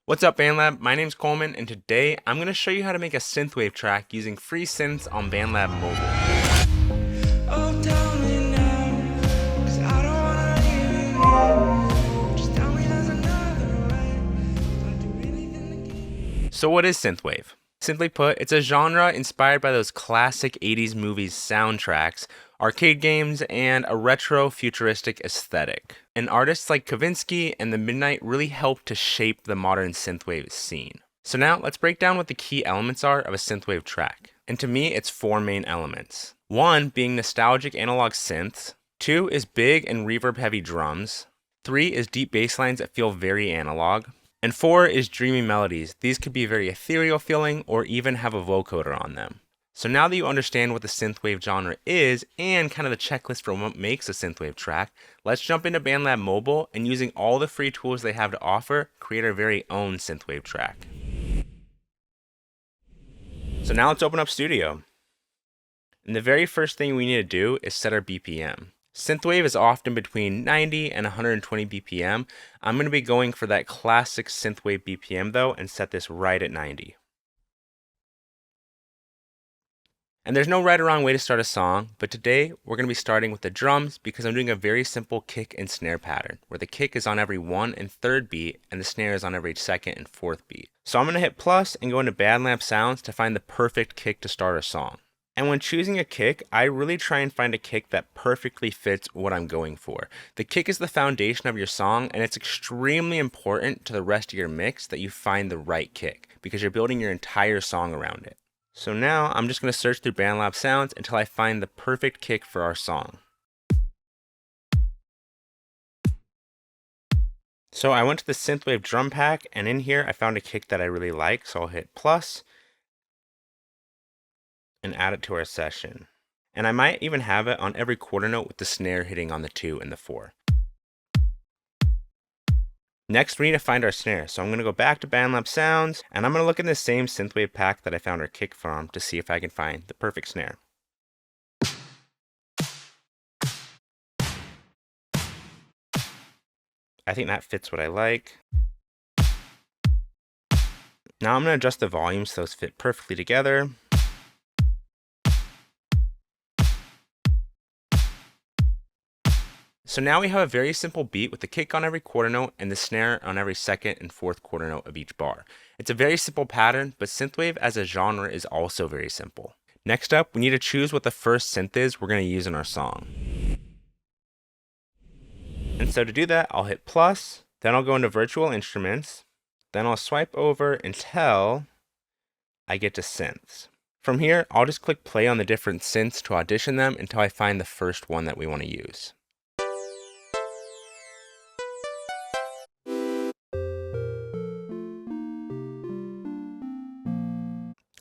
What's up, BandLab? My name's Coleman, and today I'm going to show you how to make a synthwave track using free synths on BandLab Mobile. Oh, tell me now, 'cause I don't wanna hear it. Just tell me there's another way. Don't do anything to keep. So what is synthwave? Simply put, it's a genre inspired by those classic 80s movies soundtracks, arcade games, and a retro futuristic aesthetic. And artists like Kavinsky and the Midnight really helped to shape the modern synthwave scene. So now let's break down what the key elements are of a synthwave track. And to me, it's four main elements. One being nostalgic analog synths. Two is big and reverb heavy drums. Three is deep bass lines that feel very analog. And four is dreamy melodies. These could be very ethereal feeling or even have a vocoder on them. So now that you understand what the synthwave genre is and kind of the checklist for what makes a synthwave track, let's jump into BandLab Mobile and using all the free tools they have to offer, create our very own synthwave track. So now let's open up Studio. And the very first thing we need to do is set our BPM. Synthwave is often between 90 and 120 BPM. I'm going to be going for that classic synthwave BPM though and set this right at 90. And there's no right or wrong way to start a song, but today we're going to be starting with the drums because I'm doing a very simple kick and snare pattern where the kick is on every 1 and 3rd beat and the snare is on every 2nd and 4th beat. So I'm going to hit plus and go into BandLab Sounds to find the perfect kick to start a song. And when choosing a kick, I really try and find a kick that perfectly fits what I'm going for. The kick is the foundation of your song, and it's extremely important to the rest of your mix that you find the right kick because you're building your entire song around it. So now I'm just going to search through BandLab Sounds until I find the perfect kick for our song. So I went to the Synthwave drum pack, and in here I found a kick that I really like, so I'll hit plus and add it to our session. And I might even have it on every quarter note with the snare hitting on the 2 and the 4. Next, we need to find our snare. So I'm going to go back to BandLab Sounds, and I'm going to look in the same synthwave pack that I found our kick from to see if I can find the perfect snare. I think that fits what I like. Now I'm going to adjust the volume so those fit perfectly together. So now we have a very simple beat with the kick on every quarter note and the snare on every 2nd and 4th quarter note of each bar. It's a very simple pattern, but synthwave as a genre is also very simple. Next up, we need to choose what the first synth is we're going to use in our song. And so to do that, I'll hit plus, then I'll go into virtual instruments, then I'll swipe over until I get to synths. From here, I'll just click play on the different synths to audition them until I find the first one that we want to use.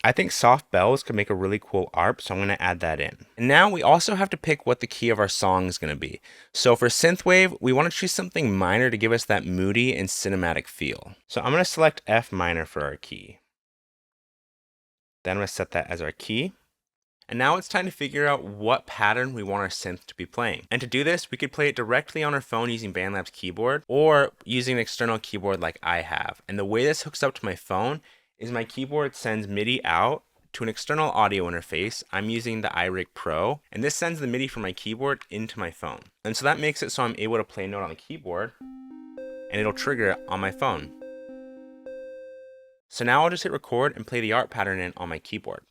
I think soft bells could make a really cool ARP, so I'm going to add that in. And now we also have to pick what the key of our song is going to be. So for synthwave, we want to choose something minor to give us that moody and cinematic feel. So I'm going to select F minor for our key. Then I'm going to set that as our key. And now it's time to figure out what pattern we want our synth to be playing. And to do this, we could play it directly on our phone using BandLab's keyboard or using an external keyboard like I have. And the way this hooks up to my phone is my keyboard sends MIDI out to an external audio interface. I'm using the iRig Pro, and this sends the MIDI from my keyboard into my phone. And so that makes it so I'm able to play a note on the keyboard, and it'll trigger it on my phone. So now I'll just hit record and play the ARP pattern in on my keyboard.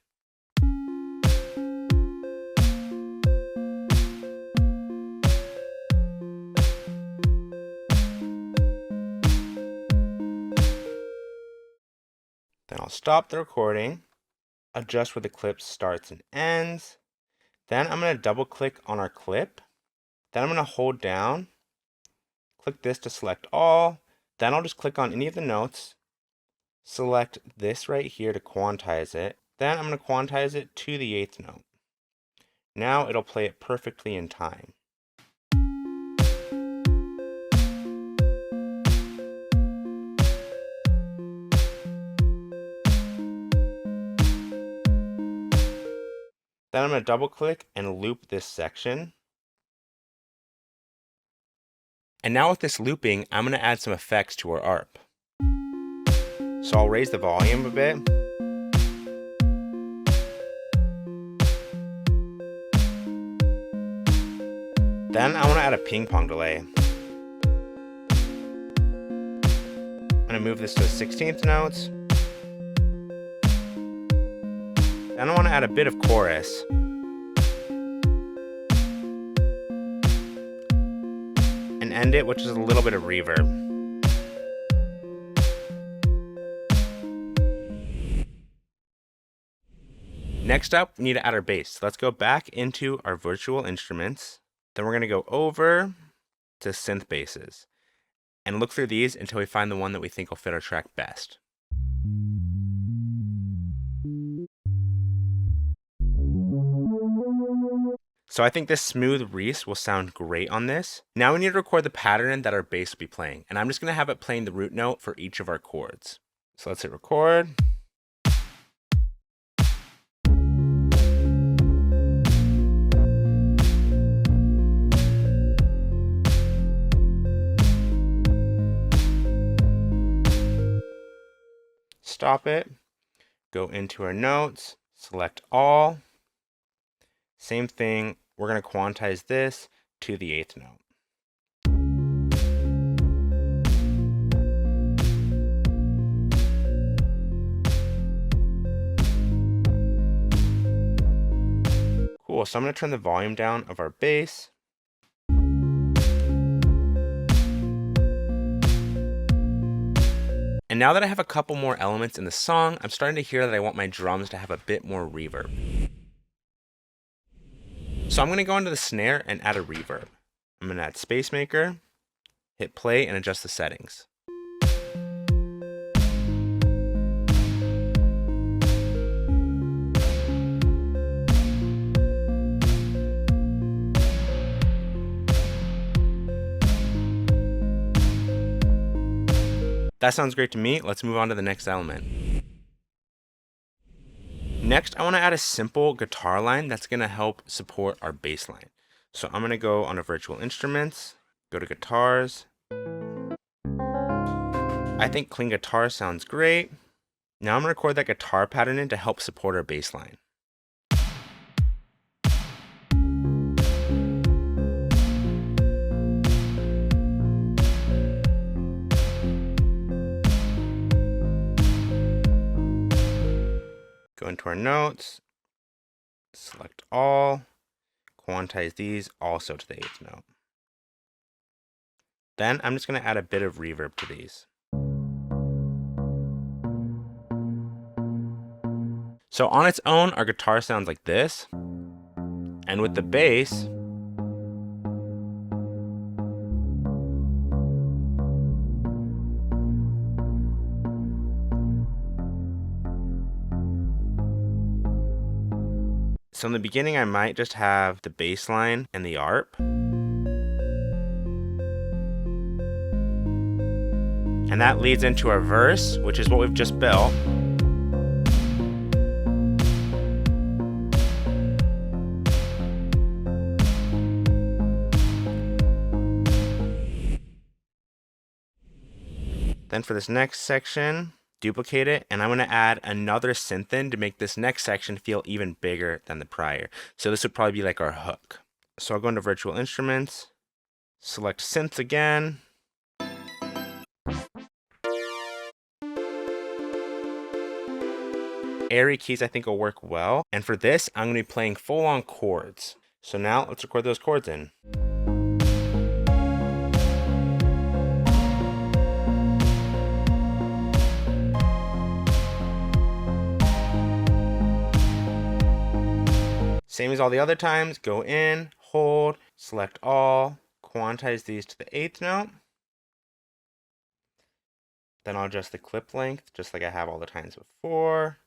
Then I'll stop the recording, adjust where the clip starts and ends. Then I'm going to double click on our clip. Then I'm going to hold down, click this to select all. Then I'll just click on any of the notes, select this right here to quantize it. Then I'm going to quantize it to the 8th note. Now it'll play it perfectly in time. Then I'm going to double click and loop this section. And now with this looping, I'm going to add some effects to our ARP. So I'll raise the volume a bit. Then I want to add a ping pong delay. I'm going to move this to 16th notes. Then I want to add a bit of chorus. And end it with just a little bit of reverb. Next up, we need to add our bass. So let's go back into our virtual instruments. Then we're going to go over to synth basses and look through these until we find the one that we think will fit our track best. So I think this smooth Reese will sound great on this. Now we need to record the pattern that our bass will be playing, and I'm just going to have it playing the root note for each of our chords. So let's hit record. Stop it, go into our notes, select all. Same thing, we're going to quantize this to the 8th note. Cool, so I'm going to turn the volume down of our bass. And now that I have a couple more elements in the song, I'm starting to hear that I want my drums to have a bit more reverb. So I'm going to go into the snare and add a reverb. I'm going to add Space Maker, hit play, and adjust the settings. That sounds great to me. Let's move on to the next element. Next, I want to add a simple guitar line that's going to help support our bass line. So I'm going to go on to virtual instruments, go to guitars. I think clean guitar sounds great. Now I'm going to record that guitar pattern in to help support our bass line. Go into our notes, select all, quantize these also to the 8th note. Then I'm just going to add a bit of reverb to these. So on its own, our guitar sounds like this. And with the bass, so in the beginning, I might just have the bass line and the ARP. And that leads into our verse, which is what we've just built. Then for this next section, duplicate it, and I'm going to add another synth in to make this next section feel even bigger than the prior. So this would probably be like our hook. So I'll go into virtual instruments, select synth again. Airy keys I think will work well. And for this, I'm going to be playing full-on chords. So now let's record those chords in. Same as all the other times, go in, hold, select all, quantize these to the 8th note. Then I'll adjust the clip length, just like I have all the times before.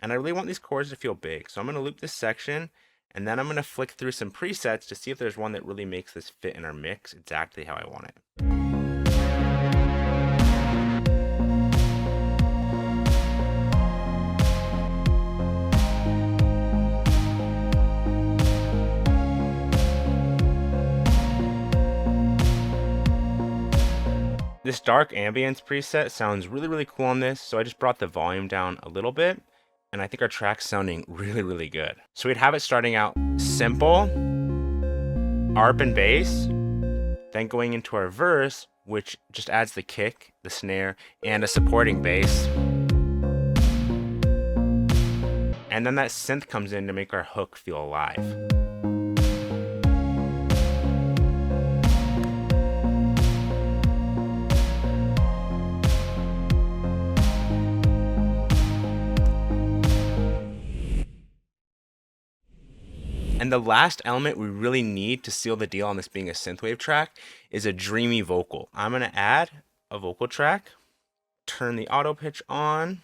And I really want these chords to feel big, so I'm going to loop this section, and then I'm going to flick through some presets to see if there's one that really makes this fit in our mix exactly how I want it. This dark ambience preset sounds really cool on this, so I just brought the volume down a little bit, and I think our track's sounding really good. So we'd have it starting out simple, ARP and bass, then going into our verse, which just adds the kick, the snare, and a supporting bass. And then that synth comes in to make our hook feel alive. And the last element we really need to seal the deal on this being a synthwave track is a dreamy vocal. I'm gonna add a vocal track, turn the auto pitch on.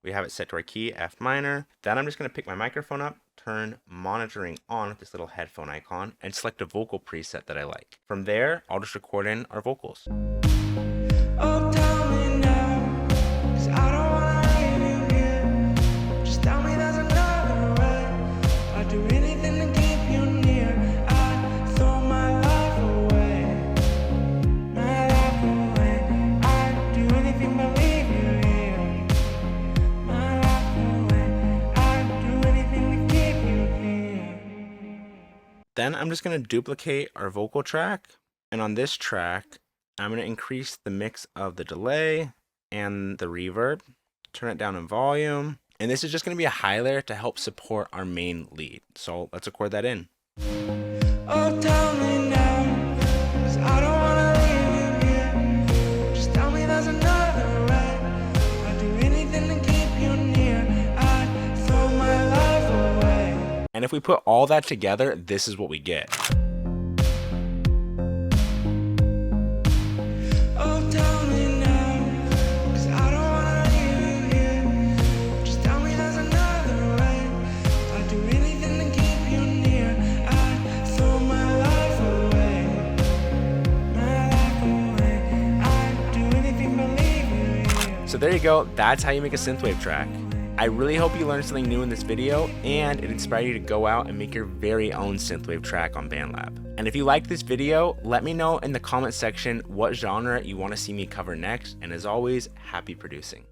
We have it set to our key, F minor. Then I'm just gonna pick my microphone up, turn monitoring on with this little headphone icon, and select a vocal preset that I like. From there, I'll just record in our vocals. Oh, tell me now, 'cause I don't wanna leave you here. Just tell me there's another way. I'd do anything to keep you near. I'd throw my life away. My life away. I'd do anything but leave you here. My life away. I'd do anything to keep you here. Then I'm just gonna duplicate our vocal track, and on this track, I'm going to increase the mix of the delay and the reverb, turn it down in volume, and this is just going to be a high layer to help support our main lead. So let's record that in. Oh, tell me now, 'cause I don't wanna leave you here. Just tell me there's another way. I'd do anything to keep you near. I'd throw my life away. And if we put all that together, this is what we get. Oh, tell me now, 'cause I don't wanna leave you here. Just tell me there's another way. I'd do anything to keep you near. I'd throw my life away. My life away. I'd do anything but leave you here. So there you go. That's how you make a synthwave track. I really hope you learned something new in this video and it inspired you to go out and make your very own synthwave track on BandLab. And if you liked this video, let me know in the comment section what genre you want to see me cover next. And as always, happy producing.